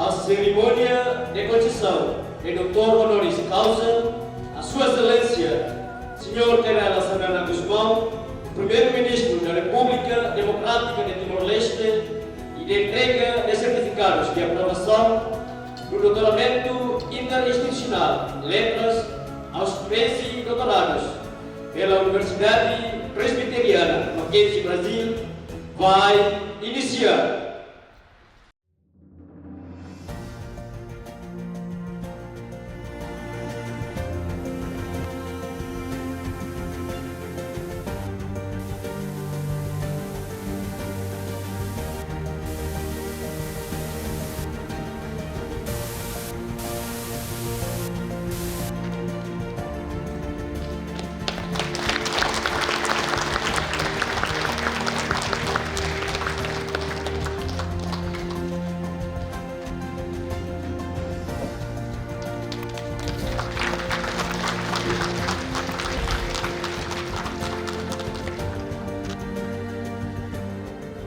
A cerimônia de concessão em doutor honoris causa, a Sua Excelência, Sr. General Sanana Guzmão, Primeiro-Ministro da República Democrática de Timor-Leste, e de entrega de certificados de aprovação do doutoramento interinstitucional em Letras aos 13 doutorados pela Universidade Presbiteriana Mackenzie Brasil, vai iniciar.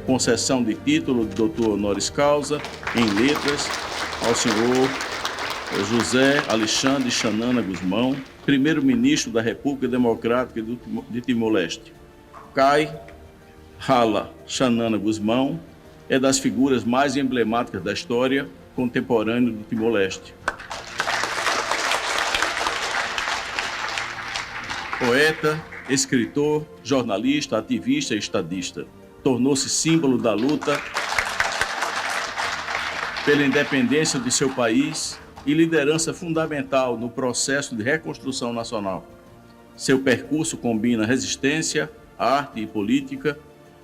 Concessão de título de doutor honoris causa em letras ao senhor José Alexandre Xanana Guzmão, primeiro-ministro da República Democrática de Timor-Leste. Kai Hala Xanana Guzmão é das figuras mais emblemáticas da história contemporânea do Timor-Leste. Poeta, escritor, jornalista, ativista e estadista. Tornou-se símbolo da luta pela independência de seu país e liderança fundamental no processo de reconstrução nacional. Seu percurso combina resistência, arte e política,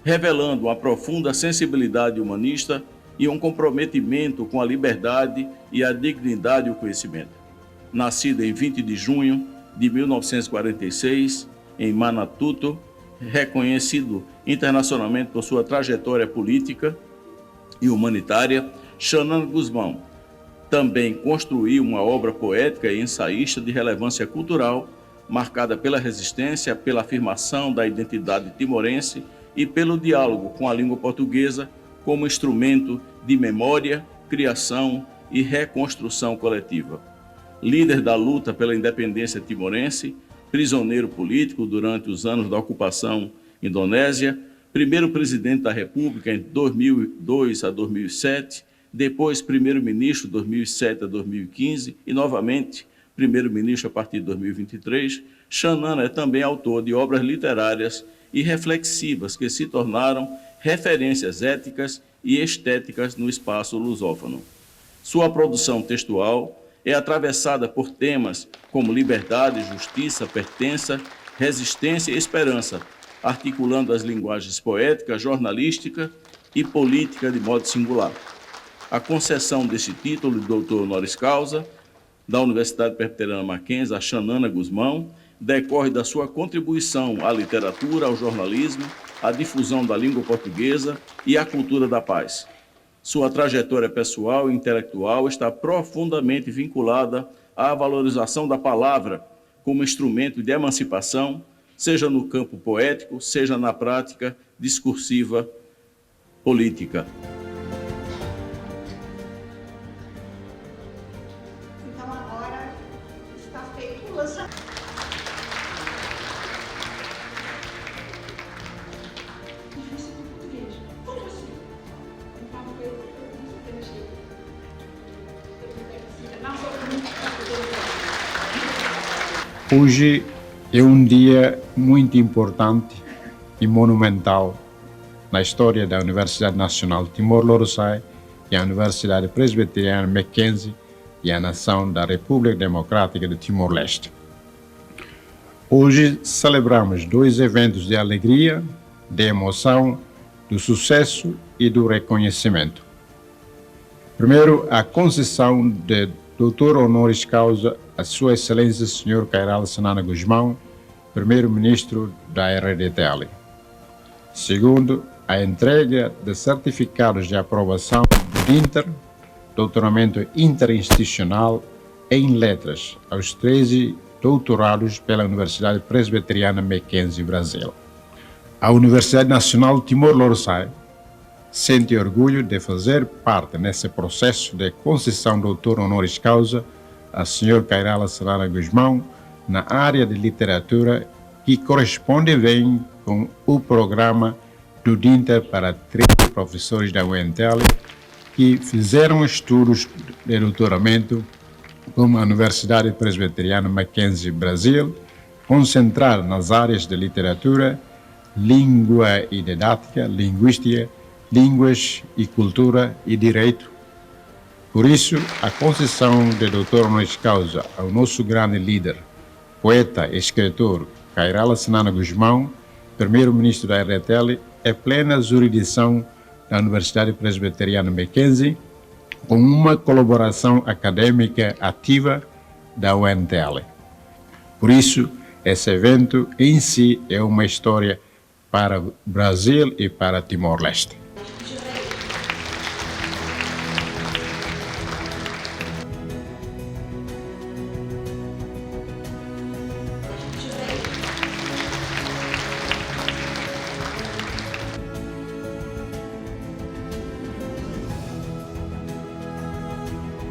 revelando uma profunda sensibilidade humanista e um comprometimento com a liberdade e a dignidade e o conhecimento. Nascido em 20 de junho de 1946, em Manatuto, reconhecido internacionalmente por sua trajetória política e humanitária, Xanana Guzmão também construiu uma obra poética e ensaísta de relevância cultural, marcada pela resistência, pela afirmação da identidade timorense e pelo diálogo com a língua portuguesa como instrumento de memória, criação e reconstrução coletiva. Líder da luta pela independência timorense, prisioneiro político durante os anos da ocupação indonésia, primeiro presidente da República em 2002 a 2007, depois primeiro-ministro de 2007 a 2015 e, novamente, primeiro-ministro a partir de 2023, Xanana é também autor de obras literárias e reflexivas que se tornaram referências éticas e estéticas no espaço lusófono. Sua produção textual é atravessada por temas como liberdade, justiça, pertença, resistência e esperança, articulando as linguagens poética, jornalística e política de modo singular. A concessão desse título de doutor honoris causa da Universidade Presbiteriana Mackenzie a Xanana Guzmão decorre da sua contribuição à literatura, ao jornalismo, à difusão da língua portuguesa e à cultura da paz. Sua trajetória pessoal e intelectual está profundamente vinculada à valorização da palavra como instrumento de emancipação, seja no campo poético, seja na prática discursiva política. Então agora está feito o lançamento. Hoje é um dia muito importante e monumental na história da Universidade Nacional de Timor-Leste e a Universidade Presbiteriana Mackenzie e a nação da República Democrática de Timor-Leste. Hoje celebramos dois eventos de alegria, de emoção, do sucesso e do reconhecimento. Primeiro, a concessão de doutor honoris causa a Sua Excelência Sr. Kairal Xanana Guzmão, primeiro-ministro da RDTL. Segundo, a entrega de certificados de aprovação do doutoramento interinstitucional em letras aos 13 doutorados pela Universidade Presbiteriana Mackenzie Brasil. A Universidade Nacional de Timor-Leste sente orgulho de fazer parte nesse processo de concessão do doutor honoris causa a Sr. Kairala Serrana Guzmão na área de literatura, que corresponde bem com o programa do DINTER para 30 professores da UNTL que fizeram estudos de doutoramento com a Universidade Presbiteriana Mackenzie Brasil, concentrada nas áreas de literatura, língua e didática, linguística, línguas e cultura e direito. Por isso, a concessão de doutor honoris causa ao nosso grande líder, poeta e escritor Kairala Serrana Guzmão, primeiro-ministro da RTL, é plena jurisdição da Universidade Presbiteriana Mackenzie, com uma colaboração acadêmica ativa da UNTL. Por isso, esse evento em si é uma história para o Brasil e para Timor-Leste.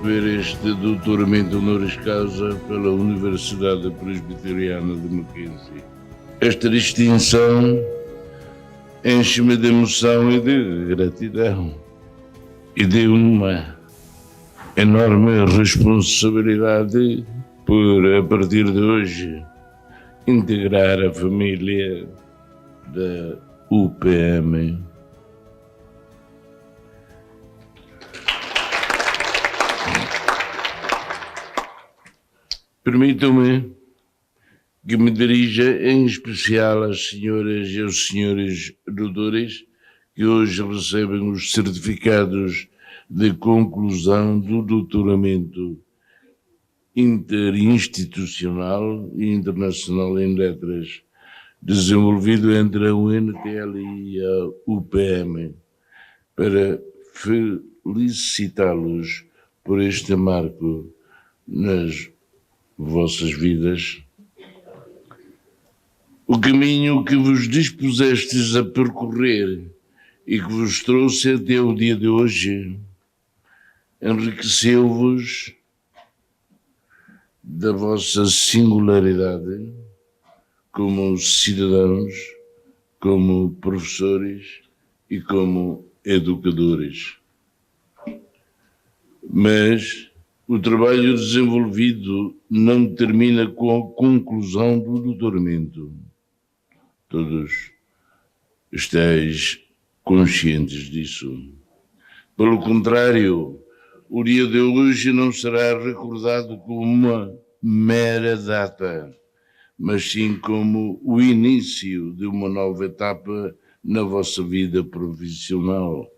Ver este doutoramento honoris causa pela Universidade Presbiteriana de Mackenzie. Esta distinção enche-me de emoção e de gratidão e de uma enorme responsabilidade por, a partir de hoje, integrar a família da UPM. Permitam-me que me dirija em especial às senhoras e aos senhores doutores que hoje recebem os certificados de conclusão do doutoramento interinstitucional e internacional em letras, desenvolvido entre a UNTL e a UPM, para felicitá-los por este marco nas vossas vidas. O caminho que vos dispusestes a percorrer e que vos trouxe até o dia de hoje enriqueceu-vos da vossa singularidade como cidadãos, como professores e como educadores. Mas o trabalho desenvolvido não termina com a conclusão do doutoramento. Todos estáis conscientes disso. Pelo contrário, o dia de hoje não será recordado como uma mera data, mas sim como o início de uma nova etapa na vossa vida profissional,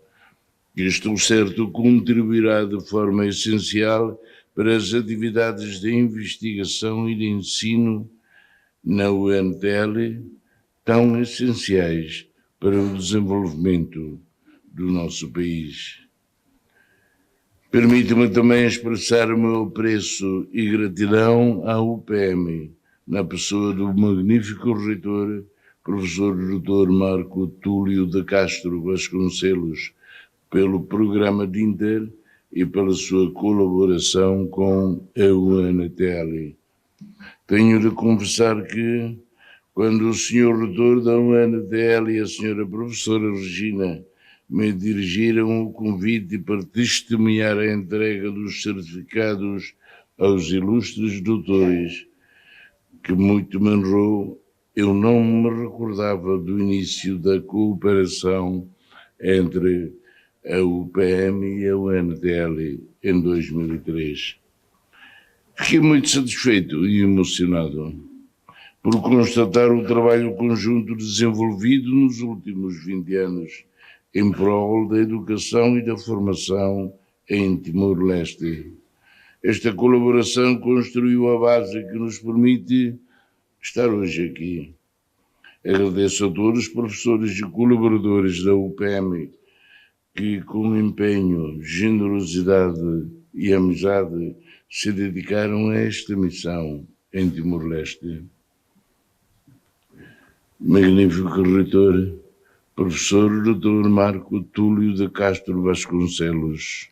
que estou certo contribuirá de forma essencial para as atividades de investigação e de ensino na UNTL, tão essenciais para o desenvolvimento do nosso país. Permita-me também expressar o meu apreço e gratidão à UPM, na pessoa do magnífico reitor, professor Dr. Marco Túlio de Castro Vasconcelos, pelo programa DINTER e pela sua colaboração com a UNTL. Tenho de confessar que, quando o Sr. Reitor da UNTL e a Sra. Professora Regina me dirigiram o convite para testemunhar a entrega dos certificados aos ilustres doutores, que muito me honrou, eu não me recordava do início da cooperação entre a UPM e a UNTL em 2003. Fiquei muito satisfeito e emocionado por constatar o trabalho conjunto desenvolvido nos últimos 20 anos em prol da educação e da formação em Timor-Leste. Esta colaboração construiu a base que nos permite estar hoje aqui. Agradeço a todos os professores e colaboradores da UPM que, com empenho, generosidade e amizade, se dedicaram a esta missão em Timor-Leste. Magnífico reitor, professor Dr. Marco Túlio de Castro Vasconcelos,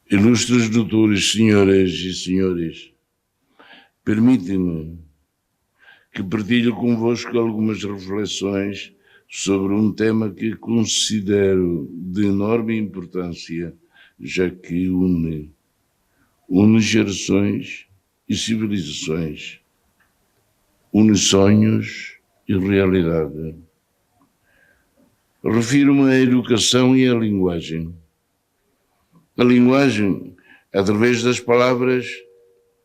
ilustres doutores, senhoras e senhores, permitem-me que partilhe convosco algumas reflexões sobre um tema que considero de enorme importância, já que une gerações e civilizações, une sonhos e realidade. Refiro-me à educação e à linguagem. A linguagem, através das palavras,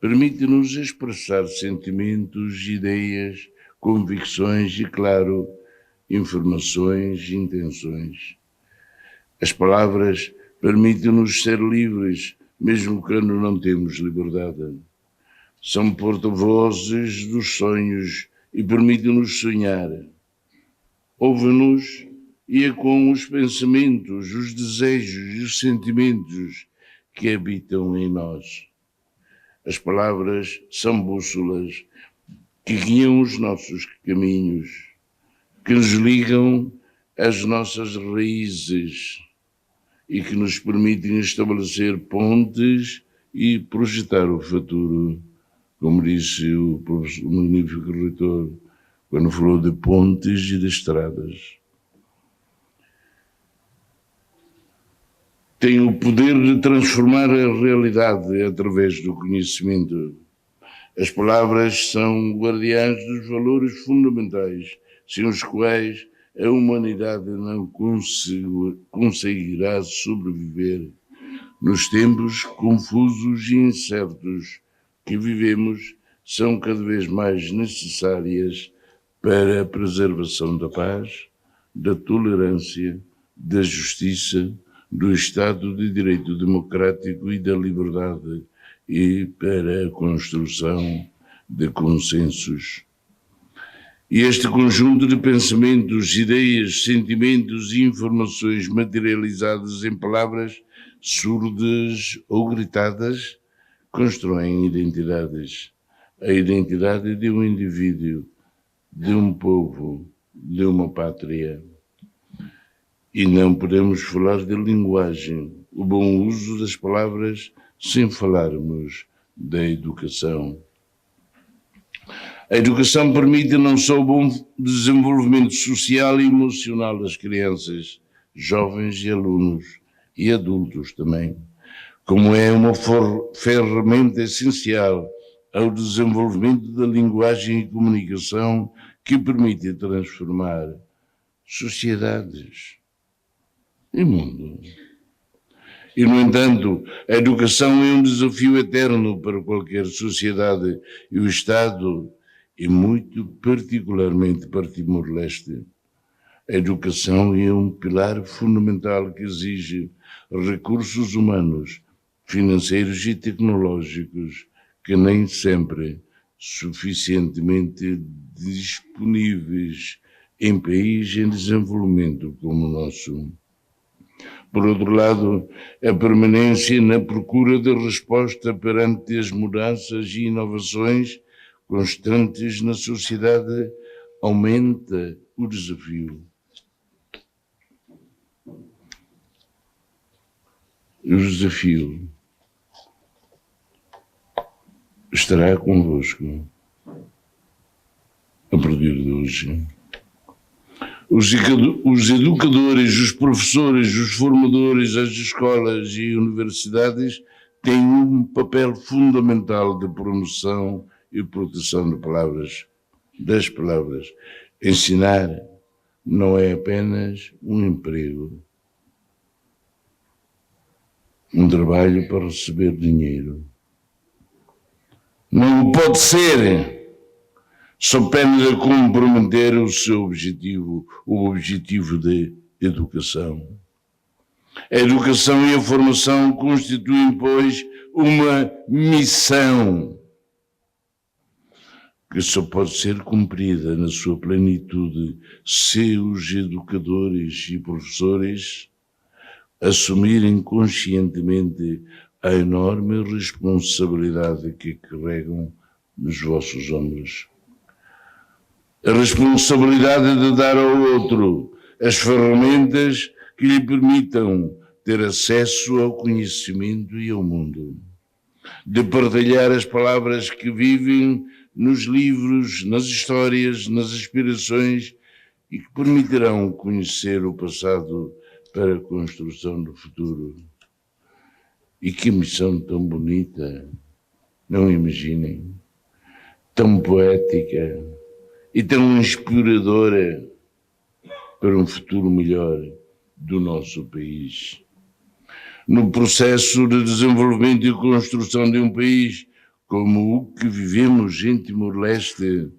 permite-nos expressar sentimentos, ideias, convicções e, claro, informações e intenções. As palavras permitem-nos ser livres, mesmo quando não temos liberdade. São porta-vozes dos sonhos e permitem-nos sonhar. Ouve-nos e é com os pensamentos, os desejos e os sentimentos que habitam em nós. As palavras são bússolas que guiam os nossos caminhos, que nos ligam às nossas raízes e que nos permitem estabelecer pontes e projetar o futuro, como disse o magnífico reitor, quando falou de pontes e de estradas. Tem o poder de transformar a realidade através do conhecimento. As palavras são guardiãs dos valores fundamentais, sem os quais a humanidade não conseguirá sobreviver nos tempos confusos e incertos que vivemos. São cada vez mais necessárias para a preservação da paz, da tolerância, da justiça, do Estado de Direito Democrático e da liberdade e para a construção de consensos. E este conjunto de pensamentos, ideias, sentimentos e informações materializadas em palavras surdas ou gritadas constroem identidades. A identidade de um indivíduo, de um povo, de uma pátria. E não podemos falar de linguagem, o bom uso das palavras, sem falarmos da educação. A educação permite não só o bom desenvolvimento social e emocional das crianças, jovens e alunos, e adultos também, como é uma ferramenta essencial ao desenvolvimento da linguagem e comunicação que permite transformar sociedades e mundo. E, no entanto, a educação é um desafio eterno para qualquer sociedade e o Estado, e muito particularmente para Timor-Leste. A educação é um pilar fundamental que exige recursos humanos, financeiros e tecnológicos que nem sempre suficientemente disponíveis em países em desenvolvimento como o nosso. Por outro lado, a permanência na procura de resposta perante as mudanças e inovações constantes na sociedade aumenta o desafio. O desafio estará convosco a partir de hoje. Os educadores, os professores, os formadores, as escolas e universidades têm um papel fundamental de promoção e proteção das palavras. Ensinar não é apenas um emprego, um trabalho para receber dinheiro. Não pode ser, só pena de comprometer o seu objetivo, o objetivo de educação. A educação e a formação constituem, pois, uma missão que só pode ser cumprida na sua plenitude se os educadores e professores assumirem conscientemente a enorme responsabilidade que carregam nos vossos ombros. A responsabilidade de dar ao outro as ferramentas que lhe permitam ter acesso ao conhecimento e ao mundo, de partilhar as palavras que vivem nos livros, nas histórias, nas inspirações e que permitirão conhecer o passado para a construção do futuro. E que missão tão bonita, não imaginem, tão poética e tão inspiradora para um futuro melhor do nosso país. No processo de desenvolvimento e construção de um país como o que vivemos em Timor-Leste,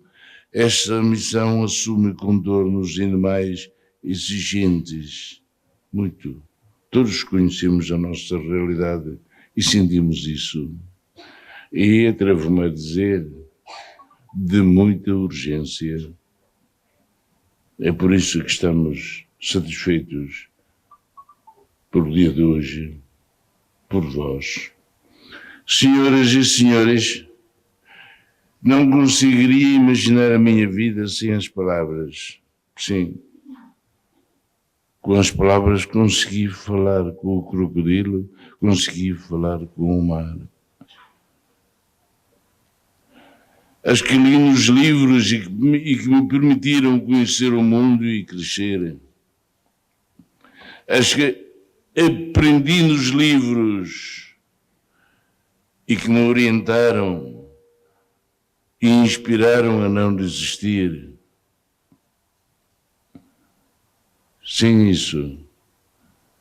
esta missão assume contornos ainda mais exigentes. Muito. Todos conhecemos a nossa realidade e sentimos isso. E atrevo-me a dizer, de muita urgência. É por isso que estamos satisfeitos pelo dia de hoje, por vós. Senhoras e senhores, não conseguiria imaginar a minha vida sem as palavras. Sim, com as palavras consegui falar com o crocodilo, consegui falar com o mar. As que li nos livros e que me permitiram conhecer o mundo e crescer. As que aprendi nos livros e que me orientaram e inspiraram a não desistir. Sem isso,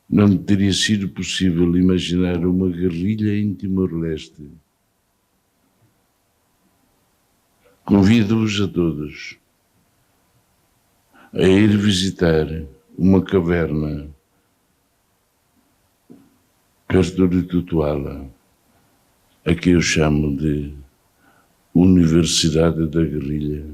não teria sido possível imaginar uma guerrilha em Timor-Leste. Convido-vos a todos a ir visitar uma caverna perto de Tutuala, a que eu chamo de Universidade da Guerrilha.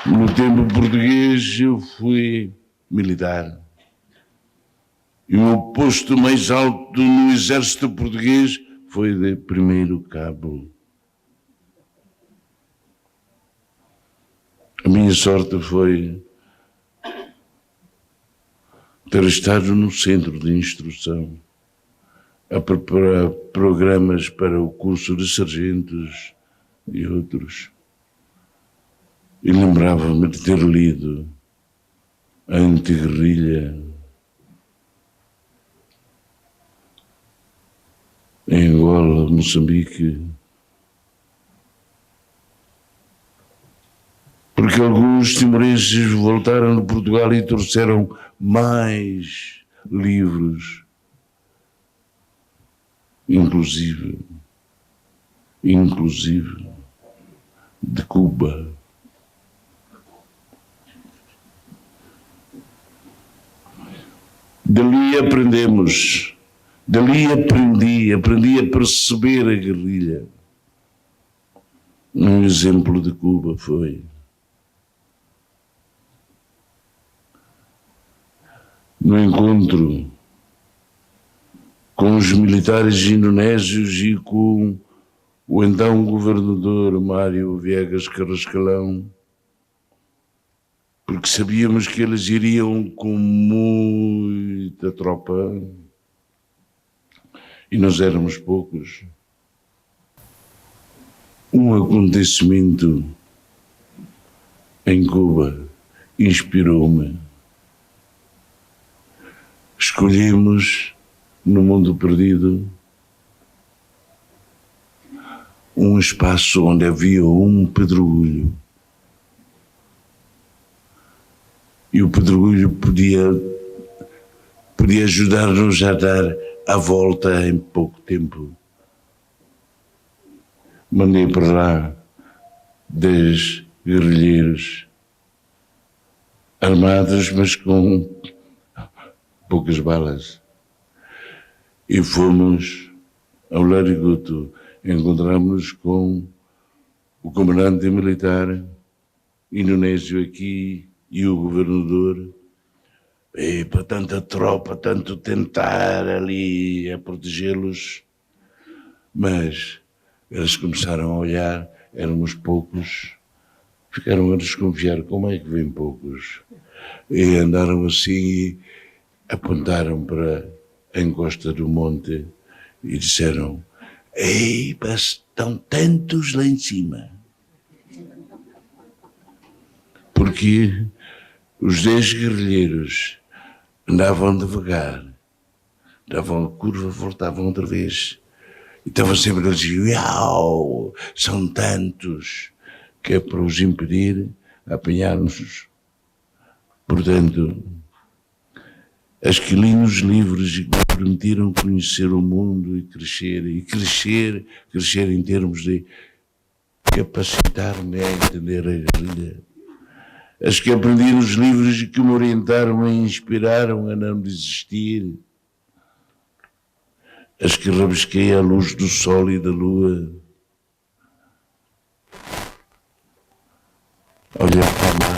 No tempo português eu fui militar. E o meu posto mais alto no exército português foi de primeiro cabo. A minha sorte foi ter estado no centro de instrução, a preparar programas para o curso de sargentos e outros. E lembrava-me de ter lido a Anti-Guerrilha em Angola, Moçambique, porque alguns timorenses voltaram de Portugal e trouxeram mais livros, inclusive de Cuba. Dali aprendemos, dali aprendi a perceber a guerrilha. Um exemplo de Cuba foi no encontro com os militares indonésios e com o então governador Mário Viegas Carrascalão, porque sabíamos que eles iriam com muita tropa e nós éramos poucos. Um acontecimento em Cuba inspirou-me. Escolhemos, no Mundo Perdido, um espaço onde havia um pedregulho. E o pedregulho podia ajudar-nos a dar a volta em pouco tempo. Mandei para lá 10 guerrilheiros armados, mas com poucas balas. E fomos ao Lariguto, encontramos-nos com o comandante militar indonésio aqui e o governador. E para tanta tropa, tanto tentar ali a protegê-los, mas eles começaram a olhar éramos poucos, ficaram a desconfiar como é que vêm poucos. E andaram assim e apontaram para a encosta do monte e disseram: ei, mas estão tantos lá em cima. Porque os 10 guerrilheiros andavam devagar, davam a curva, voltavam outra vez. E estavam sempre a dizer: uau, são tantos, que é para os impedir apanhar-nos. Portanto, Asquilinhos livres que me permitiram conhecer o mundo e crescer em termos de capacitar-me a entender a guerrilha. As que aprendi nos livros e que me orientaram e inspiraram a não desistir. As que rabisquei à luz do sol e da lua. Olhar para o mar.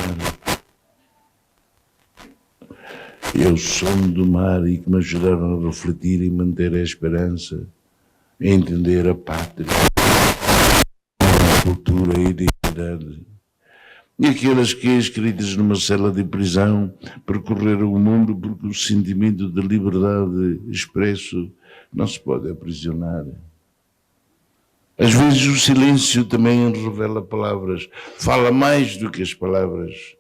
E o som do mar e que me ajudaram a refletir e manter a esperança, a entender a pátria, a cultura e a identidade. E aquelas que, escritas numa cela de prisão, percorreram o mundo porque o sentimento de liberdade expresso não se pode aprisionar. Às vezes o silêncio também revela palavras, fala mais do que as palavras.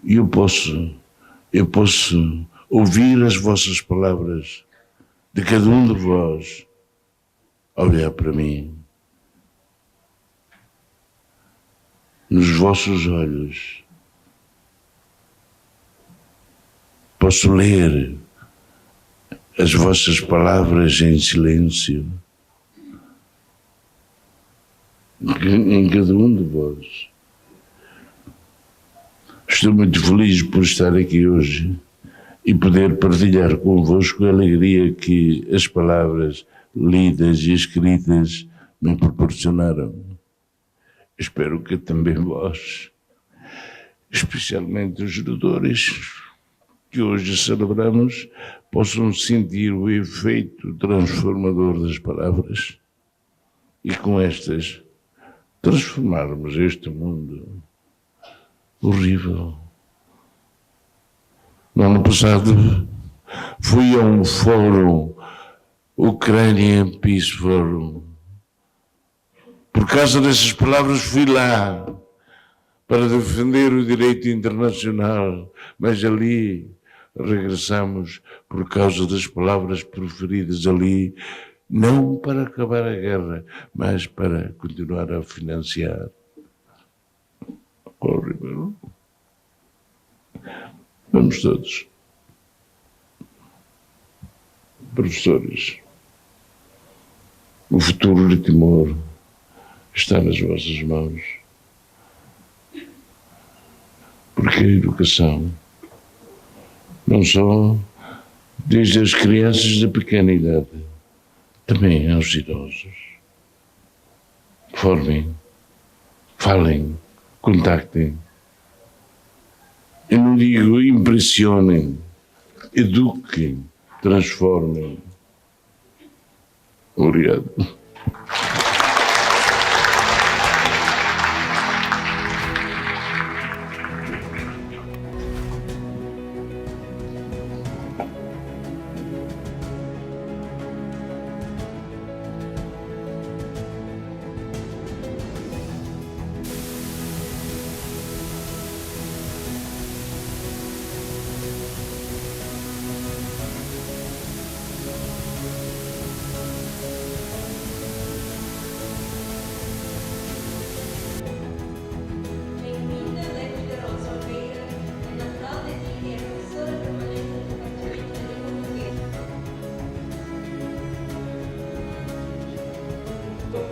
E eu posso ouvir as vossas palavras, de cada um de vós, olhar para mim. Nos vossos olhos, posso ler as vossas palavras em silêncio, em cada um de vós. Estou muito feliz por estar aqui hoje e poder partilhar convosco a alegria que as palavras lidas e escritas me proporcionaram. Espero que também vós, especialmente os doutores que hoje celebramos, possam sentir o efeito transformador das palavras e com estas transformarmos este mundo horrível. No ano passado fui a um fórum, Ukrainian Peace Forum. Por causa dessas palavras fui lá para defender o direito internacional, mas ali regressamos por causa das palavras proferidas ali, não para acabar a guerra, mas para continuar a financiar. Horrível. Vamos todos. Professores, o futuro de Timor está nas vossas mãos. Porque a educação, não só desde as crianças de pequena idade, também aos idosos. Formem, falem, contactem. Eu não digo impressionem, eduquem, transformem. Obrigado.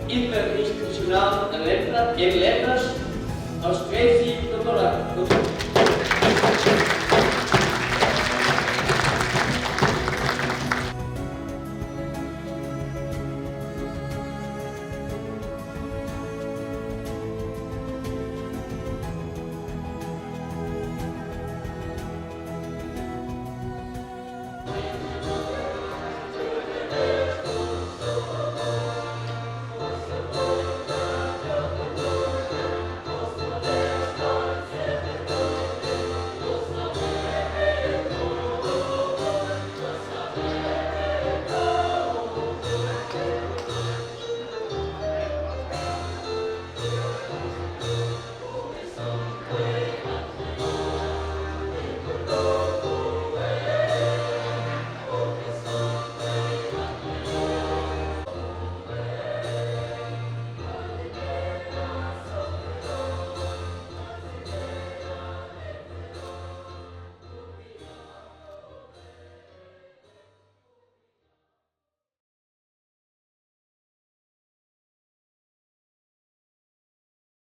Interinstitucional em letras aos 13